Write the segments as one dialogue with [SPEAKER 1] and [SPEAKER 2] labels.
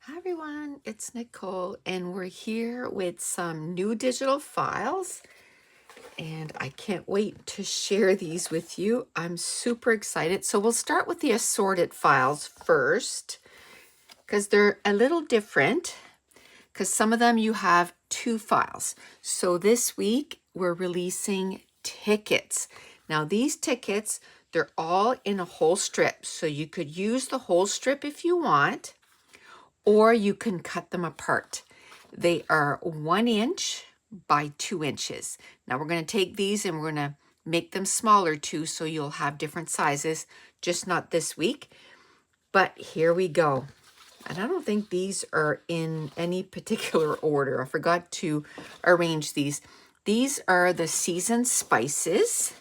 [SPEAKER 1] Hi everyone, it's Nicole and we're here with some new digital files and I can't wait to share these with you. I'm super excited. So we'll start with the assorted files first because they're a little different because some of them you have two files. So this week we're releasing tickets. Now these tickets, they're all in a whole strip. So you could use the whole strip if you want, or you can cut them apart. They are 1 inch by 2 inches. Now we're going to take these and we're going to make them smaller too, so you'll have different sizes, just not this week. But here we go. And I don't think these are in any particular order. I forgot to arrange these. These are the seasoned spices.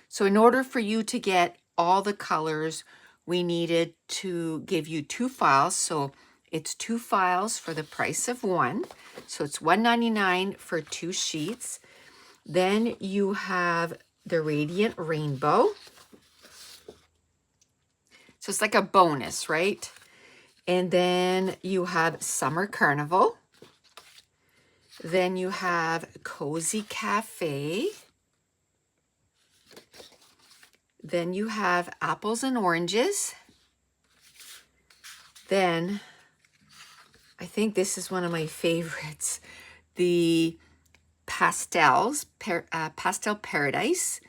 [SPEAKER 1] So in order for you to get all the colors, we needed to give you two files. So it's two files for the price of one. So it's $1.99 for 2 sheets. Then you have the Radiant Rainbow. So it's like a bonus, right? And then you have Summer Carnival. Then you have Cozy Cafe. Then you have Apples and Oranges. Then I think this is one of my favorites, the Pastel Paradise.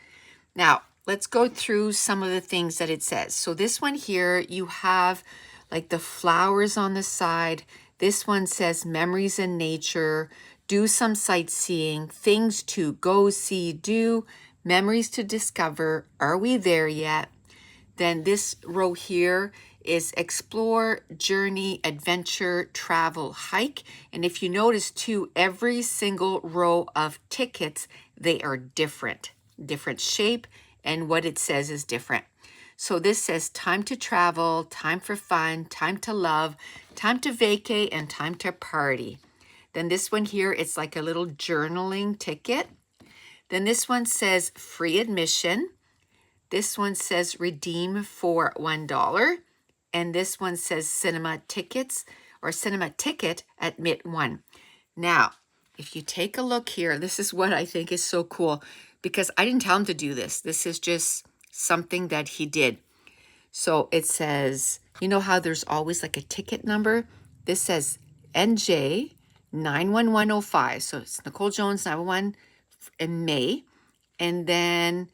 [SPEAKER 1] Now, let's go through some of the things that it says. So this one here, you have like the flowers on the side. This one says memories in nature, do some sightseeing, things to go see, do, memories to discover, are we there yet? Then this row here is explore, journey, adventure, travel, hike. And if you notice too, every single row of tickets, they are different shape, and what it says is different. So this says time to travel, time for fun, time to love, time to vacate, and time to party. Then this one here, it's like a little journaling ticket. Then this one says free admission. This one says redeem for $1. And this one says cinema tickets or cinema ticket admit 1. Now, if you take a look here, this is what I think is so cool because I didn't tell him to do this. This is just something that he did. So it says, you know how there's always like a ticket number? This says NJ 91105. So it's Nicole Jones 911 in May. And then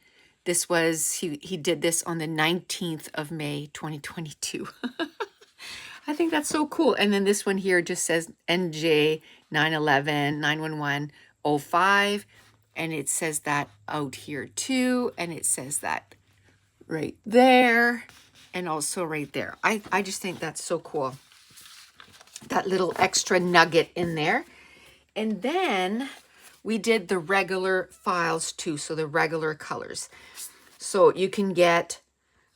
[SPEAKER 1] this was, he did this on the 19th of May, 2022. I think that's so cool. And then this one here just says NJ 911 91105. And it says that out here too. And it says that right there. And also right there. I just think that's so cool. That little extra nugget in there. And then we did the regular files too. So the regular colors. So you can get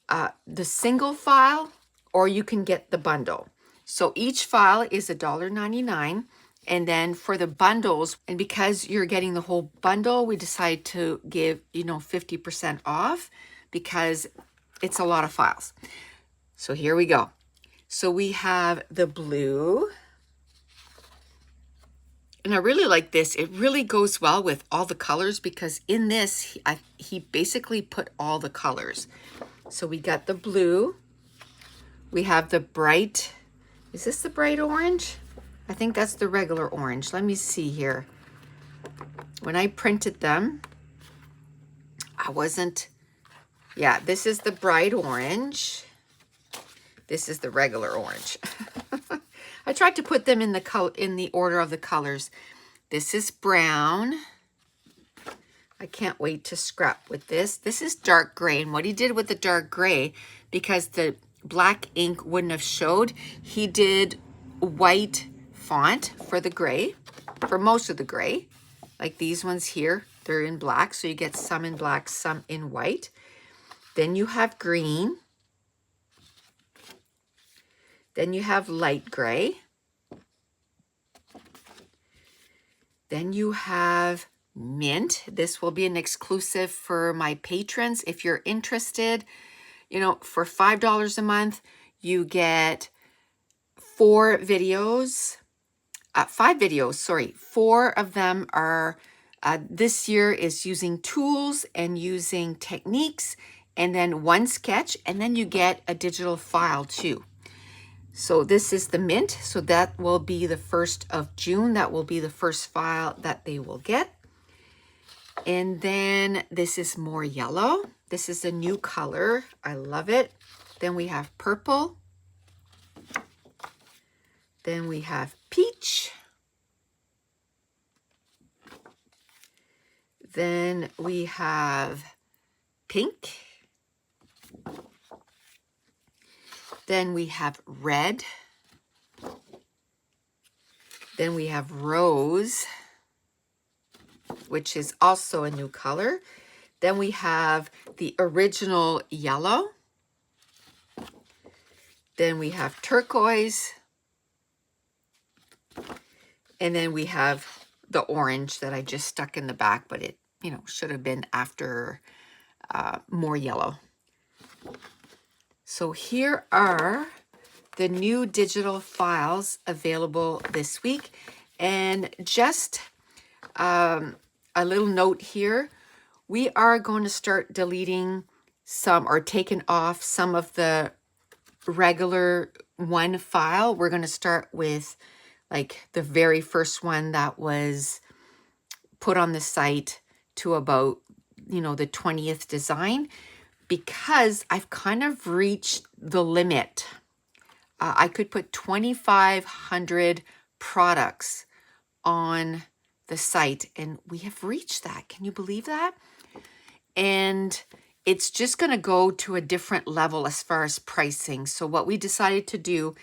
[SPEAKER 1] the single file or you can get the bundle. So each file is $1.99. And then for the bundles, and because you're getting the whole bundle, we decided to give, 50% off because it's a lot of files. So here we go. So we have the blue. And I really like this. It really goes well with all the colors because in this, he basically put all the colors. So we got the blue. We have the bright, is this the bright orange? I think that's the regular orange. Let me see here. When I printed them, this is the bright orange. This is the regular orange. I tried to put them in the order of the colors. This is brown. I can't wait to scrap with this. This is dark gray, and what he did with the dark gray, because the black ink wouldn't have showed, he did white font for the gray, for most of the gray. Like these ones here, they're in black, so you get some in black, some in white. Then you have green. Then you have light gray. Then you have mint. This will be an exclusive for my patrons. If you're interested, for $5 a month, you get 5 videos, sorry. 4 of them are, this year is using tools and using techniques, and then 1 sketch, and then you get a digital file too. So this is the mint, so that will be the 1st of June. That will be the first file that they will get. And then this is more yellow. This is a new color. I love it. Then we have purple. Then we have peach. Then we have pink. Then we have red. Then we have rose, which is also a new color. Then we have the original yellow. Then we have turquoise. And then we have the orange that I just stuck in the back, but it, should have been after more yellow. So here are the new digital files available this week. And just a little note here, we are going to start deleting some or taking off some of the regular one file. We're going to start with like the very first one that was put on the site to about, the 20th design, because I've kind of reached the limit. I could put 2,500 products on the site, and we have reached that. Can you believe that? And it's just going to go to a different level as far as pricing. So what we decided to do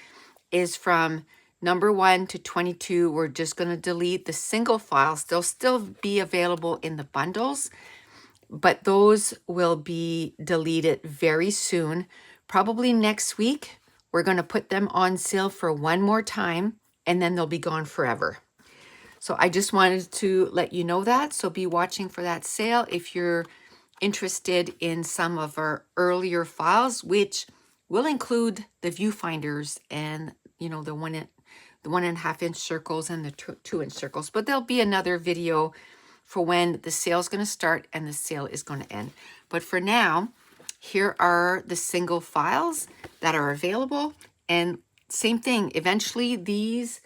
[SPEAKER 1] is from number 1 to 22, we're just going to delete the single files. They'll still be available in the bundles, but those will be deleted very soon. Probably next week, we're going to put them on sale for one more time, and then they'll be gone forever. So I just wanted to let you know that. So be watching for that sale if you're interested in some of our earlier files, which will include the viewfinders and, the 1.5 inch circles and the 2 inch circles. But there'll be another video for when the sale is going to start and the sale is going to end. But for now, here are the single files that are available. And same thing, eventually these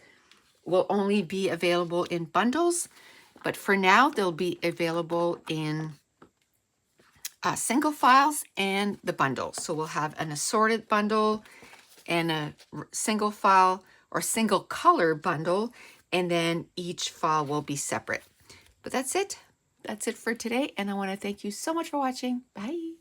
[SPEAKER 1] will only be available in bundles. But for now, they'll be available in single files and the bundle. So we'll have an assorted bundle and a single file or single color bundle, and then each file will be separate. But that's it. That's it for today, and I want to thank you so much for watching. Bye.